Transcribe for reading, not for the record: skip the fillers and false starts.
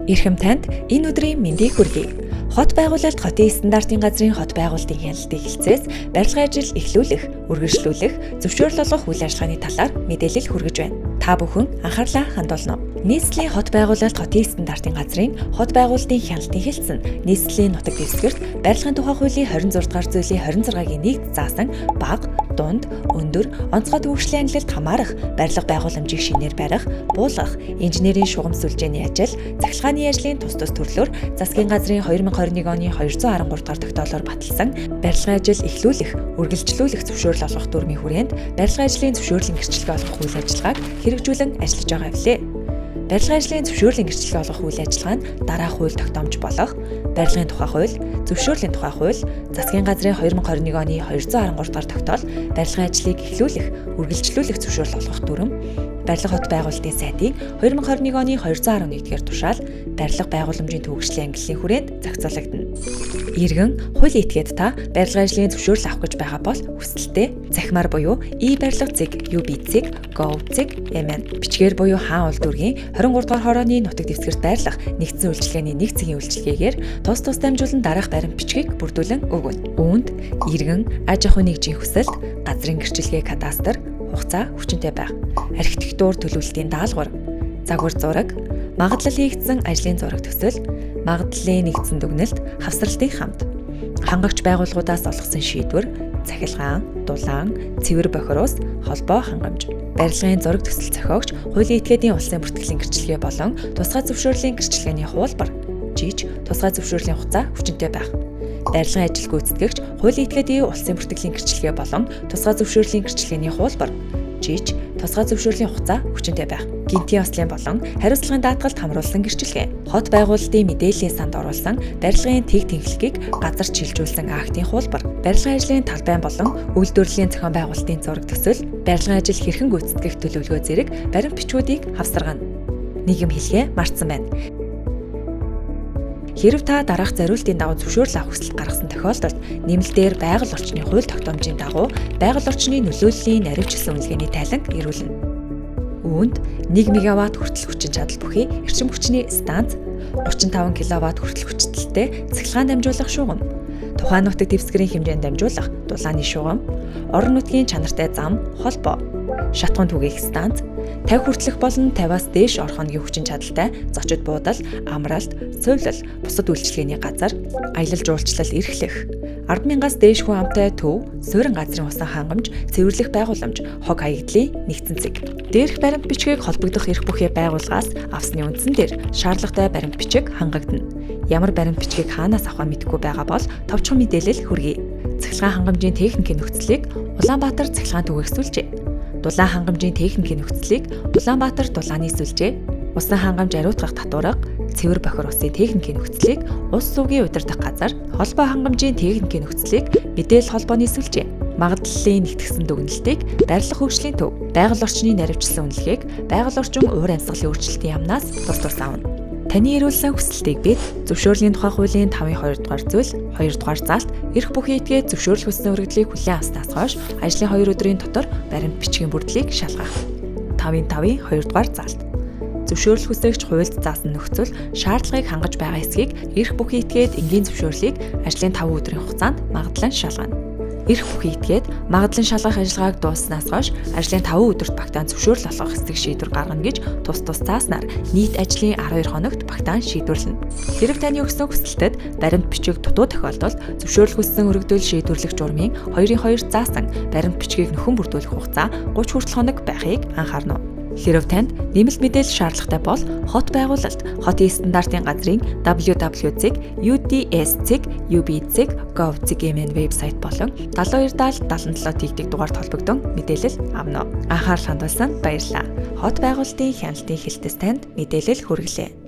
Эрхэм танд энэ өдрийн мэндийг хүргэе. Хот байгуулалт хотын стандартын газрын хот байгуулалтын хяналтын хэлтсээс барилгын ажил эхлүүлэх, үргэлжлүүлэх, зөвшөөрөл олгох үйл ажиллагааны талаар мэдээлэл хүргэж байна. Та бүхэн анхаарлаа хандуулна уу? Нийслэлийн хот байгуулалт хотын стандартын газрын хот байгуулалтын хяналтын хэлтс нь нийслэлийн нутаг дэвсгэрт барилгын тухай хуулийн 26 дугаар зүйлийн 26-гийн 1-д заасан бага, дунд, өндөр, онцгой төвөгшлийн ангилалд хамаарах барилга байгууламжийг шинээр барих, буулгах, инженерийн шугам сүлжээний ажил, цахилгааны ажлын тус төрлөөр засгийн газрын 2021 оны 213 дугаар тогтоолоор баталсан барилгын ажил эхлүүлэх, үргэлжлүүлэх зөвшөөрөл олгох дүрмийн хүрээнд барилгын ажлын зөвшөөрлийн гэрчлэгээ олгох үйл ажиллагааг хэрэгжүүлэн ажиллаж байгаа билээ. Барилгын ажлын зөвшөөрлийн гэрчлэгээ олгох үйл ажиллагаа нь дараах хууль тогтоомж болох барилгын тухай хууль, зөвшөөрлийн тухай хууль, засгийн газрын 2021 оны 213 дугаар тогтоол, барилгын ажлыг эхлүүлэх, үргэлжлүүлэх зөвшөөрөл олгох дүрм, барилга хот байгуулалтын сайтын 2021 оны 211-р тушаал барилга байгууламжийн төвөгшлийн ангиллын хүрээнд зохицуулагдана. Иргэн хууль этгээд та барилгын ажлын зөвшөөрөл авах гэж байгаа бол хүсэлтээ захимаар буюу e-барилга.ub.gov.mn бичгээр буюу хаан уул дүүргийн 23 дугаар хорооны нутаг дэвсгэрт байрлах нэгдсэн үйлчилгээний нэг цагийн үйлчилгээгээр тус дамжуулан дараах баримт бичгийг бүрдүүлэн өгнө. Үүнд иргэн аж ахуйн нэгжийн хүсэлт, газрын гэрчлэгээ кадастр, хугацаа хүчинтэй байх, архитектур төлөвлөлтийн даалгавар, загвар зураг, магадлал хийгдсэн ажлын зураг төсөл, магадлалын нэгдсэн дүгнэлт, хавсралтын хамт, хангагч байгууллагуудаас олгосон шийдвэр, цахилгаан, дулаан, цэвэр бохироос, холбоо хангамж, барилгын зураг төсөл зохиогч, хуулийн этгээдийн улсын бүртгэлийн гэрчлэгээ болон тусгай зөвшөөрлийн гэрчлэгээний хуулбар, жиж, тусгай зөвшөөрлийн хугацаа хүчинтэй байх. Барилгын ажил гүйцэтгэгч, хуулийн этгээдийн улсын бүртгэлийн гэрчлэгээ болон тусгай зөвшөөрлийн гэрчлэгээний хуулбар, жиж, тусгай зөвшөөрлийн хугацаа хүчинтэй байх. Гинтийн ослын болон хариуцлагын даатгалд хамруулсан гэрчлэгээ. Хот байгуулалтын мэдээллийн санд оруулсан барилгын тэг тэнхлэгийг газарт шилжүүлсэн актын хуулбар. Барилгын ажлын талбайн болон үйлдвэрлэлийн зохион байгуулалтын зураг төсөл, барилгын ажил хэрхэн гүйцэтгэх төлөвлөгөө зэрэг баримт бичгүүдийг хавсаргана. Нийгэм хэлхээ мартсан байна. Хэрэв та дараах зориултын дагуу зөвшөөрөл авах хүсэлт гаргасан тохиолдолд нэмэлтээр байгаль орчны хууль тогтоомжийн дагуу байгаль орчны нөлөөллийн наривчлсан үнэлгээний тайланг ирүүлнэ. Үүнд 1 МВт хүртэл хүчин чадал бүхий эрчим хүчний станц, 35 кВт хүртэл хүчтэй цахилгаан дамжуулах шугам, тухайн нутаг дэвсгэрийн хэмжээнд дамжуулах дулааны шугам, орон нутгийн чанартай зам, холбоо, шатхуун түгээх станц, 50 хүртэлх болон 50-аас дээш орхоногийн хүчин чадалтай зочид буудал, амралт, цувлал, бусад үйлчилгээний газар, аялал жуулчлал эрхлэх, 10,000-аас дээш хүн амтай төв, суурин газрын усан хангамж, цэвэрлэх байгууламж, хог хаягдлын нэгдсэн зэг. Дээрх баримт бичгийг холбогдох эрх бүхий байгууллагаас авсны үндсэн дээр шаардлагатай баримт бичиг хангагдана. Ямар баримт бичгийг хаанаас авахаа мэдэхгүй байгаа бол товчхон мэдээлэл хүргэе. Цахилгаан хангамжийн техникийн нөхцөлийг Улаанбаатар цахилгаан түгээх сүлжээ, дулаан хангамжийн техникийн нөхцөлийг Улаанбаатар дулааны сүлжээ, усан хангамж ариутгах татварга, цэвэр бохир усын техникийн нөхцөлийг ус суугийн удирдах газар, холбоо хангамжийн техникийн нөхцөлийг мэдээлэл холбооны сүлжээ, магадлалын нэгтгэсэн дүгнэлтийг барилга хөгжлийн төв, байгаль орчны наривчлсан үнэлгээг байгаль орчин уур амьсгалын өөрчлөлтийн яамнаас тус авна. Таны ирүүлсэн хүсэлтийг бид зөвшөөрлийн тухай хуулийн 5-2 дугаар зүйл, 2 дугаар залт, эрх бүхий этгээд зөвшөөрөл хүссэн өргөдлийг хүлээн авснаас хойш ажлын 2 өдрийн дотор баримт бичгийн бүрдлийг шалгах. 5-2 дугаар залт. Зөвшөөрөл хүсэгч хуульд заасан нөхцөл шаардлагыг хангаж байгаа эсхийг эрх бүхий этгээд энгийн зөвшөөрлийг ажлын 5 өдрийн хугацаанд магадлан шалгана. Эрх бүхий этгээд магадлан шалгах ажиллагааг дуусснаас хойш ажлын 5 өдөрт багтаан зөвшөөрөл олгох эсрэг шийдвэр гаргана гэж тус зааснаар нийт ажлын 12 хоногт багтаан шийдвэрлэнэ. Хэрэв таны өгсөн хүсэлтэд баримт бичиг дутуу тохиолдолд зөвшөөрөл хүссэн өргөдөл шийдвэрлэх журмын 2-2 заасан баримт бичгийг нөхөн бүрдүүлэх хугацаа 30 хүртэл хоног байхыг анхаарна. Хэрэв танд нэмэлт мэдээлэл шаардлагатай бол хот байгуулалт, хотын стандартын газрын www.uds.ub.gov.mn вебсайт болон 727077 дугаард холбогдсон мэдээлэл авна. Анхаарал хандуулсанд баярлалаа. Хот байгуулалтын хяналтын хэлтэс танд мэдээлэл хүргэлээ.